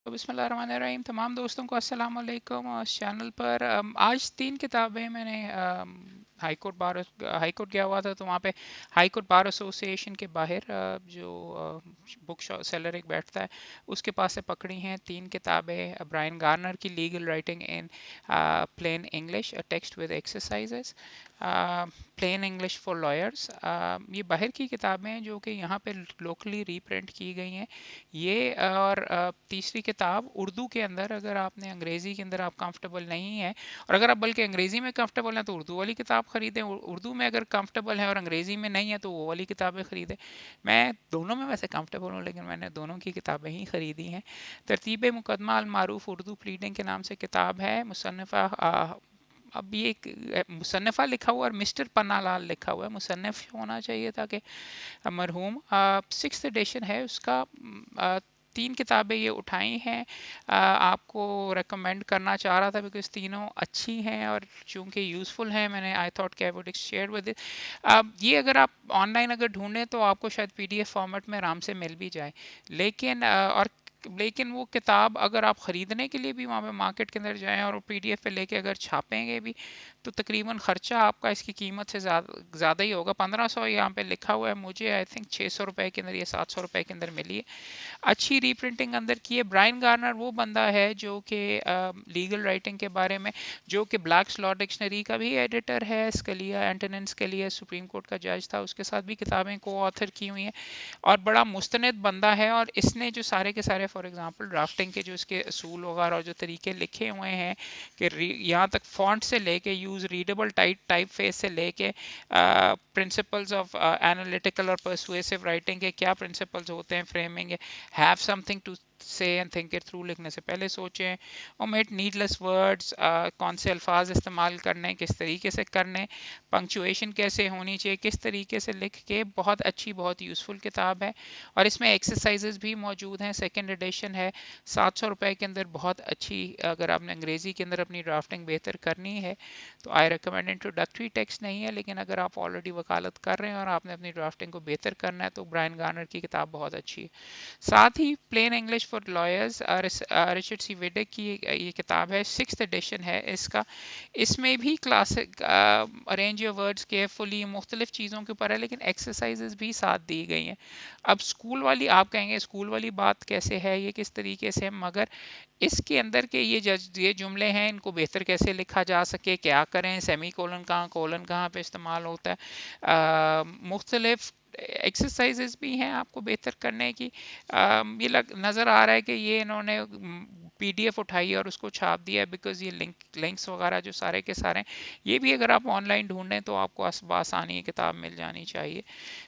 तो बिस्मिल्लाहिर्रहमानिर्रहीम तमाम दोस्तों को अस्सलाम वालेकुम। और इस चैनल पर आज तीन किताबें मैंने high court bar high court गया हुआ था, तो वहाँ पे हाई कोर्ट बार एसोसिएशन के बाहर जो बुक सेलर एक बैठता है उसके पास से पकड़ी हैं तीन किताबें ब्रायन गार्नर की legal writing in plain English, text with exercises, plain English for lawyers. ये बाहर की किताबें हैं जो कि यहाँ पे लोकली रीप्रिंट की गई हैं। ये और तीसरी किताब उर्दू के अंदर, अगर आपने अंग्रेज़ी के अंदर आप कंफर्टेबल नहीं है, और अगर आप बल्कि अंग्रेज़ी में कंफर्टेबल हैं तो उर्दू वाली किताब खरीदें, उर्दू में अगर कंफर्टेबल है और अंग्रेज़ी में नहीं है तो वो वाली किताबें खरीदें। मैं दोनों में वैसे कंफर्टेबल हूँ, लेकिन मैंने दोनों की किताबें ही खरीदी हैं। तरतीब मुकदमा अल मारूफ उर्दू प्लीडिंग के नाम से किताब है। मुसन्निफ़ा अब ये एक मुसन्निफ़ा लिखा हुआ और मिस्टर पन्ना लाल लिखा हुआ है, मुसन्निफ़ होना चाहिए ताकि मरहूम। सिक्स्थ एडिशन है उसका। तीन किताबें ये उठाई हैं। आपको रेकमेंड करना चाह रहा था बिकॉज तीनों अच्छी हैं और चूंकि यूज़फुल हैं, मैंने आई थॉट कि I would share with it. ये अगर आप ऑनलाइन अगर ढूंढें तो आपको शायद पीडीएफ फॉर्मेट में आराम से मिल भी जाए, लेकिन लेकिन वो किताब अगर आप ख़रीदने के लिए भी वहाँ पे मार्केट के अंदर जाएं और पीडीएफ पे लेके अगर छापेंगे भी तो तकरीबन ख़र्चा आपका इसकी कीमत से ज़्यादा ही होगा। 1500 यहाँ पे लिखा हुआ है, मुझे आई थिंक 600 रुपए के अंदर या 700 रुपए के अंदर मिली है। अच्छी रीप्रिंटिंग अंदर की है। ब्रायन गार्नर वो बंदा है जो कि लीगल राइटिंग के बारे में, जो कि ब्लैक्स लॉ डिक्शनरी का भी एडिटर है, स्कलिया एंटोनिन स्कलिया सुप्रीम कोर्ट का जज था, उसके साथ भी किताबें को ऑथर की हुई हैं और बड़ा मुस्तनद बंदा है। और इसने जो सारे के सारे फॉर एग्जांपल ड्राफ्टिंग के जो इसके असूल वगैरह और जो तरीके लिखे हुए हैं कि यहाँ तक फॉन्ट से लेके यूज़ रीडेबल टाइप फेस से लेके प्रिंसिपल्स ऑफ एनालिटिकल और परसुएसिव राइटिंग के क्या प्रिंसिपल्स होते हैं, फ्रेमिंग, हैव समथिंग टू से एंड थिंक इट थ्रू, लिखने से पहले सोचें, ओमिट नीडलेस वर्ड्स, कौन से अल्फाज इस्तेमाल करने, किस तरीके से करने, पंक्चुएशन कैसे होनी चाहिए, किस तरीके से लिख के, बहुत अच्छी बहुत यूज़फुल किताब है। और इसमें एक्सरसाइजेज भी मौजूद हैं। सेकेंड एडिशन है, 700 रुपए के अंदर बहुत अच्छी। अगर आपने अंग्रेज़ी के अंदर अपनी ड्राफ्टिंग बेहतर करनी है तो आई रिकमेंड। इंट्रोडक्टरी टेक्स्ट नहीं है, लेकिन अगर आप ऑलरेडी वकालत कर रहे हैं और आपने अपनी ड्राफ्टिंग को बेहतर करना है तो ब्रायन गार्नर की किताब बहुत अच्छी है। साथ ही plain English for lawyers, Richard C Wydick की ये किताब है, सिक्स्थ एडिशन है इसका। इसमें भी classic arrange your words carefully मुख्तलिफ चीज़ों के ऊपर है, लेकिन एक्सरसाइजेज भी साथ दी गई हैं। अब स्कूल वाली, आप कहेंगे स्कूल वाली बात कैसे है, ये किस तरीके से, मगर इसके अंदर के ये जुमले हैं, इनको बेहतर कैसे लिखा जा सके, क्या करें, सेमी कोलन कहाँ पे इस्तेमाल होता है, मुख्तलिफ एक्सरसाइजेज भी हैं आपको बेहतर करने की। ये नज़र आ रहा है कि ये इन्होंने पीडीएफ उठाई और उसको छाप दिया है, बिकॉज ये लिंक्स वगैरह जो सारे के सारे, ये भी अगर आप ऑनलाइन ढूंढें तो आपको आसानी किताब मिल जानी चाहिए।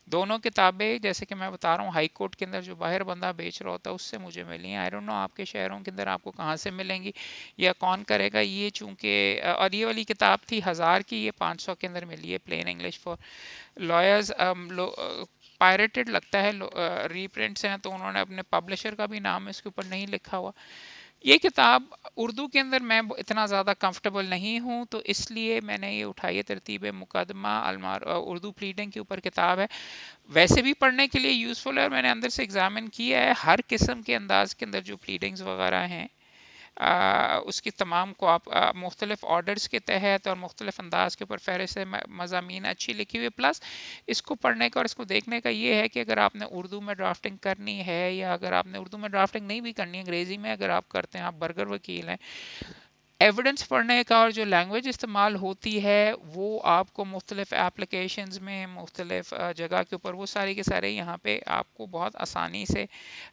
दोनों किताबें जैसे कि मैं बता रहा हूँ हाई कोर्ट के अंदर जो बाहर बंदा बेच रहा होता है उससे मुझे मिली हैं। आई डोंट नो आपके शहरों के अंदर आपको कहाँ से मिलेंगी या कौन करेगा ये, चूंकि और ये वाली किताब थी 1000 की, ये 500 के अंदर मिली है, plain English for lawyers. Pirated लगता है, रीप्रिंट्स हैं, तो उन्होंने अपने पब्लिशर का भी नाम इसके ऊपर नहीं लिखा हुआ। ये किताब उर्दू के अंदर मैं इतना ज़्यादा कंफर्टेबल नहीं हूँ, तो इसलिए मैंने ये उठाई है। तरतीब मुकदमा अलमार उर्दू प्लीडिंग के ऊपर किताब है, वैसे भी पढ़ने के लिए यूज़फुल है और मैंने अंदर से एग्जामिन किया है। हर किस्म के अंदाज के अंदर जो प्लीडिंग्स वगैरह हैं उसकी तमाम को आप मुख्तलिफ ऑर्डर्स के तहत और मुख्तलिफ अंदाज के ऊपर फहरिस्त मज़ामीन अच्छी लिखी हुई। प्लस इसको पढ़ने का और इसको देखने का ये है कि अगर आपने उर्दू में ड्राफ्टिंग करनी है या अगर आपने उर्दू में ड्राफ्टिंग नहीं भी करनी है, अंग्रेज़ी में अगर आप करते हैं, आप बर्गर वकील हैं, एविडेंस पढ़ने का और जो लैंग्वेज इस्तेमाल होती है वो आपको मुख्तलिफ एप्लीकेशंस में मुख्तलिफ जगह के ऊपर वो सारी के सारे यहाँ पे आपको बहुत आसानी से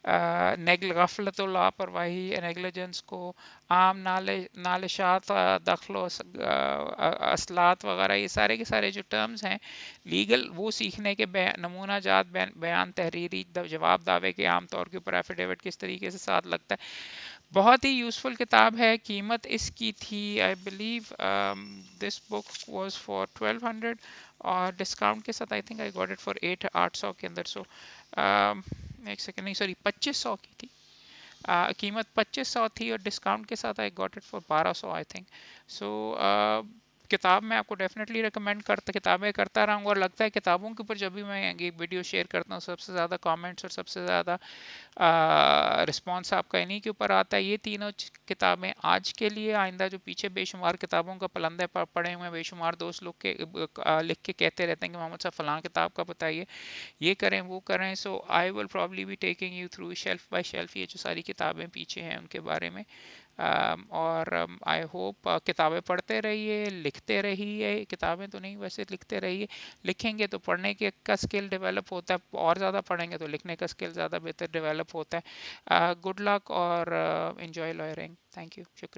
गफलत लापरवाही, नेगलिजेंस को, आम नालशात, दखल असलात वगैरह, ये सारे के सारे जो टर्म्स हैं लीगल, वो सीखने के नमूना जात बयान तहरीरी जवाब दावे के आम तौर के ऊपर एफिडेविट किस तरीके से साथ लगता है। बहुत ही यूज़फुल किताब है। कीमत इसकी थी I believe this book was for 1200 और डिस्काउंट के साथ I think I got it for 800 के अंदर। सो एक सेकेंड, नहीं सॉरी 2500 की थी। कीमत 2500 थी और डिस्काउंट के साथ I got it for 1200 I think. So किताब मैं आपको डेफिनेटली रिकमेंड करता, किताबें करता रहूँगा, और लगता है किताबों के ऊपर जब भी मैं ये वीडियो शेयर करता हूँ सबसे ज़्यादा कमेंट्स और सबसे ज़्यादा रिस्पॉन्स आपका इन्हीं के ऊपर आता है। ये तीनों किताबें आज के लिए, आइंदा जो पीछे बेशुमार किताबों का पलंदे पड़े हुए हैं, बेशुमार दोस्त लोग के लिख के कहते रहते हैं कि मोहम्मद साहब फलां किताब का बताइए, ये करें वो करें। So I will probably be taking you through shelf by shelf ये जो सारी किताबें पीछे हैं उनके बारे में। और आई होप किताबें पढ़ते रहिए, लिखते रहिए, किताबें तो नहीं वैसे लिखते रहिए। लिखेंगे तो पढ़ने के का स्किल डेवलप होता है, और ज़्यादा पढ़ेंगे तो लिखने का स्किल ज़्यादा बेहतर डेवलप होता है। गुड लक और enjoy lawyering. Thank you. शुक्रिया।